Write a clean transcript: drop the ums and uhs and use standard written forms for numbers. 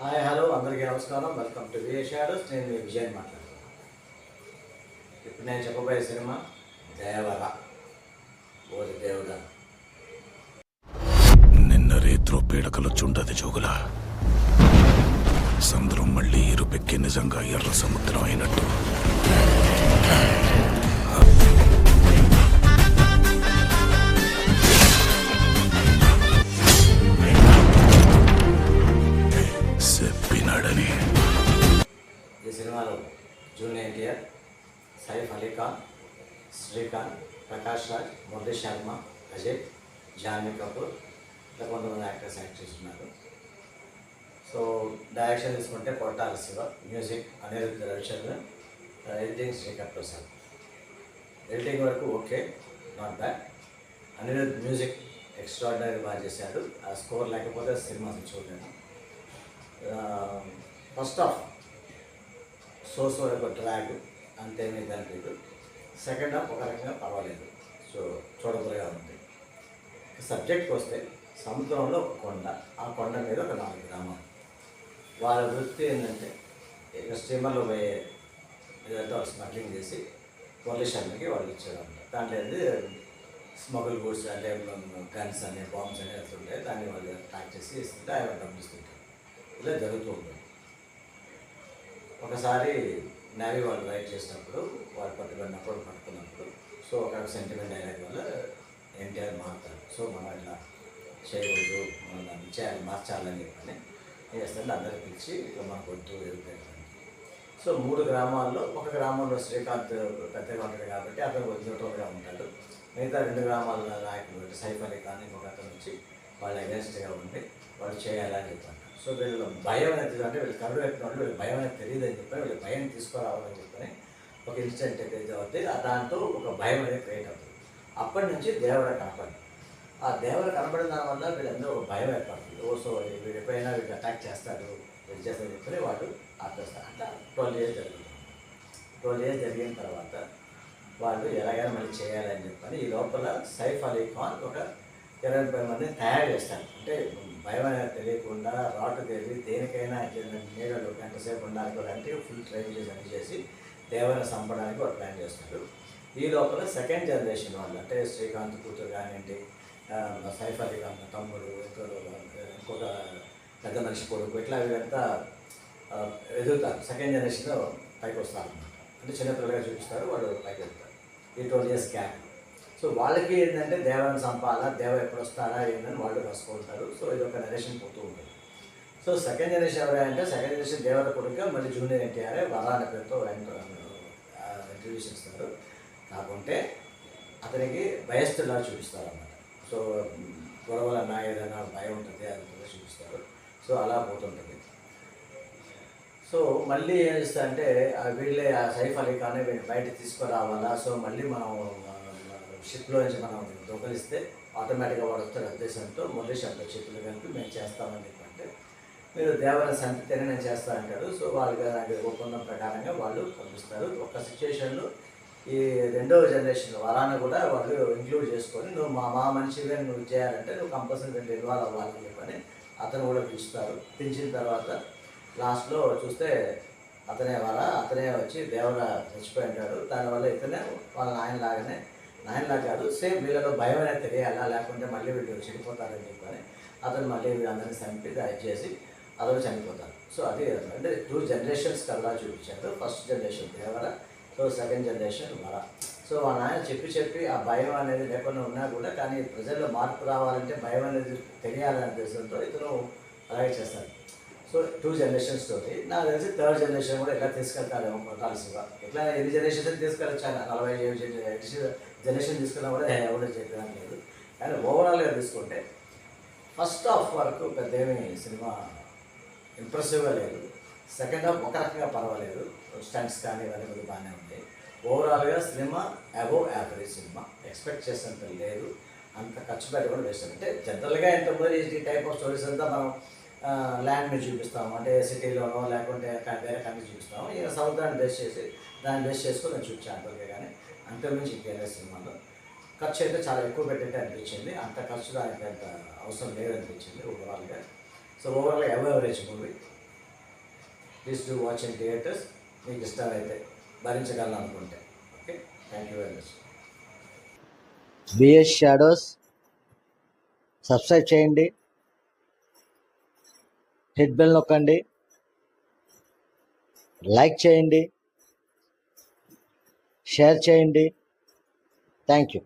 Hi hello అందరికీ నమస్కారం. Welcome to VA shadows. నేను మీ విజయ్ మాట్లాడుతున్నాను. ఇప్పుడు నేను చెప్పబోయే సినిమా దేవర. ఓరి దేవుడా, నిన్న రేత్రో పీడకలొచ్చుండది జోగుల. సముద్రం మళ్ళీ ఇరుపెక్కి నిజంగా ఎర్ర సముద్రం అయినట్టు. చెప్పినాడని ఈ సినిమాలో జూనియర్ ఎన్టీఆర్, సైఫ్ అలీ ఖాన్, శ్రీకాంత్, ప్రకాష్ రాజ్, మురళీ శర్మ, అజయ్, జాన్వీ కపూర్ ఇలా కొంతమంది యాక్టర్స్ యాక్ట్ చేస్తున్నారు. సో డైరెక్షన్ తీసుకుంటే Koratala Siva, music Anirudh Ravichandran, editing Sreekar Prasad. Editing వరకు okay, not bad. Anirudh music extraordinary బాగా చేశాడు. ఆ స్కోర్ లేకపోతే సినిమా చూడలేను. ఫస్ట్ హాఫ్ సో ఒక డ్రాగ్ అంతేమీ దానికి. సెకండ్ హాఫ్ ఒక రకంగా పర్వాలేదు, సో చూడబులుగా ఉంది. సబ్జెక్ట్కి వస్తే సముద్రంలో ఒక కొండ, ఆ కొండ మీద ఒక 4 గ్రామాలు. వాళ్ళ వృత్తి ఏంటంటే ఇక స్టీమర్లో పోయే ఇదంతా వాళ్ళు స్మగ్లింగ్ చేసి పొల్యూషన్కి వాళ్ళు ఇచ్చేవాళ్ళు. దాంట్లో ఏంటి స్మగుల్ గూడ్స్ అంటే గన్స్ అని బాంబ్స్ అని వెళ్తుంటాయి. దాన్ని వాళ్ళు ట్రాక్ చేసి ఇస్తుంటే ఆయన డబ్బిస్తుంటారు. ఇలా జరుగుతూ ఉంటుంది. ఒకసారి నేవీ వాళ్ళు రైడ్ చేసినప్పుడు వాళ్ళు పట్టుకున్నప్పుడు సో ఒక సెంటిమెంట్ డైలాగ్ వల్ల ఎన్టీఆర్ మారుతారు. సో మనం ఇట్లా చేయకూడదు, మనం దాన్ని చేయాలి, మార్చాలని చెప్పని ఏం చేస్తారంటే అందరికీ పిలిచి ఇట్లా మనకు వద్దు ఎదుగుతాయి. సో 3 గ్రామాల్లో ఒక గ్రామంలో శ్రీకాంత్ పెద్దగా ఉంటాడు కాబట్టి అతను న్యూట్రల్గా ఉంటాడు. మిగతా 2 గ్రామాల నాయకులు సైఫ్ అలీ ఖాన్ ఇంకొక అతను వచ్చి వాళ్ళు అగేన్స్ట్గా ఉండి వాళ్ళు చేయాలని చెప్పారు. సో వీళ్ళు భయం అనేది అంటే వీళ్ళు కరుడు పెట్టిన వాళ్ళు వీళ్ళు భయం అనేది తెలియదని చెప్పని వీళ్ళు భయం తీసుకురావాలని చెప్పని ఒక ఇన్సిడెంట్ అయితే అవుతుంది. దాంతో ఒక భయం అనేది క్రియేట్ అవుతుంది. అప్పటి నుంచి దేవర కనపడి ఆ దేవర కనపడిన దానివల్ల వీళ్ళందరూ ఒక భయం ఏర్పడుతుంది. సో వీళ్ళు ఎప్పుడైనా వీళ్ళు అటాక్ చేస్తారు, వీళ్ళు చేస్తారని చెప్పని వాళ్ళు ఆపేస్తారు. అట్లా 12 years జరుగుతుంది. 12 years జరిగిన తర్వాత వాళ్ళు ఎలాగైనా మళ్ళీ చేయాలని చెప్పని ఈ లోపల సైఫ్ అలీ ఖాన్ ఒక 20 మందిని తయారు చేస్తారు. అంటే భయం అనేది తెలియకుండా రాటు తెలిసి దేనికైనా నీళ్ళలో ఎంతసేపు ఉండాలి అంటే ఫుల్ ట్రైన్ చేసి అన్ని చేసి దేవరని చంపడానికి వాళ్ళు ప్లాన్ చేస్తారు. ఈ లోపల సెకండ్ జనరేషన్ వాళ్ళు అంటే శ్రీకాంత్ కూతురు కానివ్వండి, సైఫ్ అలీ ఖాన్ తమ్ముడు, ఇంకొక పెద్ద మనిషి కొడుకు, ఇట్లా వీళ్ళంతా ఎదుగుతారు. సెకండ్ జనరేషన్లో పైకి వస్తారు అన్నమాట. అంటే చిన్నపిల్లలుగా చూపిస్తారు, వాళ్ళు పైకి వెళ్తారు. ఈ 12 years గ్యాప్. సో వాళ్ళకి ఏంటంటే దేవరని చంపాలా, దేవ ఎప్పుడు వస్తారా ఏంటని వాళ్ళు రాసుకుంటారు. సో ఇది ఒక నరేషన్ పోతూ ఉంటుంది. సో సెకండ్ జనరేషన్ ఎవరంటే సెకండ్ జనరేషన్ దేవత కొడుక మళ్ళీ జూనియర్ ఎన్టీఆర్ వరాల పేరుతో ఇంట్రడ్యూస్ చేస్తారు. కాకుంటే అతనికి భయస్థులా చూపిస్తారు అన్నమాట. సో గొడవలన్నా ఏదైనా భయం ఉంటుంది, అది చూపిస్తారు. సో అలా పోతుంటుంది. సో మళ్ళీ ఏం చేస్తారంటే వీళ్ళే ఆ సైఫ్ అలీ ఖాన్ వీళ్ళు బయట తీసుకురావాలా. సో మళ్ళీ మనం షిప్లో నుంచి మనం దొంగలిస్తే ఆటోమేటిక్గా వాడు వస్తాడు ఉద్దేశంతో మురళీ శర్మ చేతులు కలిపి మేము చేస్తామని చెప్పంటే మీరు దేవర సంపితేనే నేను చేస్తా అంటాడు. సో వాళ్ళకి ఒప్పందం ప్రకారంగా వాళ్ళు పంపిస్తారు. ఒక సిచ్యువేషన్లో ఈ 2వ జనరేషన్ వరాన్ని కూడా వాళ్ళు ఇంక్లూడ్ చేసుకొని నువ్వు మా మనిషిగా నువ్వు చేయాలంటే నువ్వు కంపల్సరీ దీంట్లో ఇన్వాల్వ్ అవ్వాలని చెప్పని అతను కూడా పిలుస్తారు. పిలిచిన తర్వాత లాస్ట్లో చూస్తే అతనే వచ్చి దేవర చచ్చిపోయి ఉంటాడు. దానివల్ల ఇతనే వాళ్ళ నాయనలా కాదు, సేమ్ వీళ్ళలో భయం అనేది తెలియాలా, లేకుంటే మళ్ళీ వీళ్ళు చెడిపోతారని చెప్పని అతను మళ్ళీ వీళ్ళందరినీ చంపి దయచేసి అతను చనిపోతారు. సో అది అంటే 2 generations కల్లా చూపించారు. ఫస్ట్ జనరేషన్ దేవర, సో సెకండ్ జనరేషన్ వర. సో వాళ్ళ నాయన చెప్పి ఆ భయం అనేది లేకుండా ఉన్నా కూడా కానీ ప్రజల్లో మార్పు రావాలంటే భయం అనేది తెలియాలనే ఉద్దేశంతో ఇతను అలాగే చేస్తారు. సో 2 generations తోటి నాకు తెలిసి 3rd generation కూడా ఇలా తీసుకెళ్తారేమో కొట్టాల్సిగా. ఇట్లా ఎన్ని జనరేషన్స్ తీసుకెళ్ళొచ్చాను, 47 జనరేషన్ తీసుకున్నా కూడా ఎవరు చెప్పడం లేదు. కానీ ఓవరాల్గా తీసుకుంటే ఫస్ట్ హాఫ్ వరకు పెద్ద ఏమీ సినిమా ఇంప్రెసివ్గా లేదు. సెకండ్ హాఫ్ ఒక రకంగా పర్వాలేదు, స్టంట్స్ కానీ ఇవన్నీ బాగానే ఉంది. ఓవరాల్గా cinema above average cinema. Expect చేసినంత లేదు, అంత ఖర్చు పెట్టి కూడా వేస్తాం. అంటే జనరల్గా ఎంతమంది ఈ టైప్ ఆఫ్ స్టోరీస్ అంతా మనం ల్యాండ్ మీద చూపిస్తాము, అంటే సిటీలోనో లేకుంటే వేరే కంట్రీ చూపిస్తాము. ఇక సముద్రాన్ని దాన్ని బేస్ చేసుకొని నేను చూపించాను అంతకే. కానీ అంతకుమించి ఇంకేరే సినిమాలో ఖర్చు అయితే చాలా ఎక్కువ పెట్టినట్టు అనిపించింది. అంత ఖర్చు దానికి అంత అవసరం లేదనిపించింది ఓవరాల్గా. సో ఓవరాల్గా average movie. Please do watch in theatres. మీకు ఇష్టమైతే భరించగలను అనుకుంటే. Okay, thank you very much. BS Shadows subscribe చేయండి, హిట్ బెల్ నొక్కండి, లైక్ చేయండి, షేర్ చేయండి. Thank you.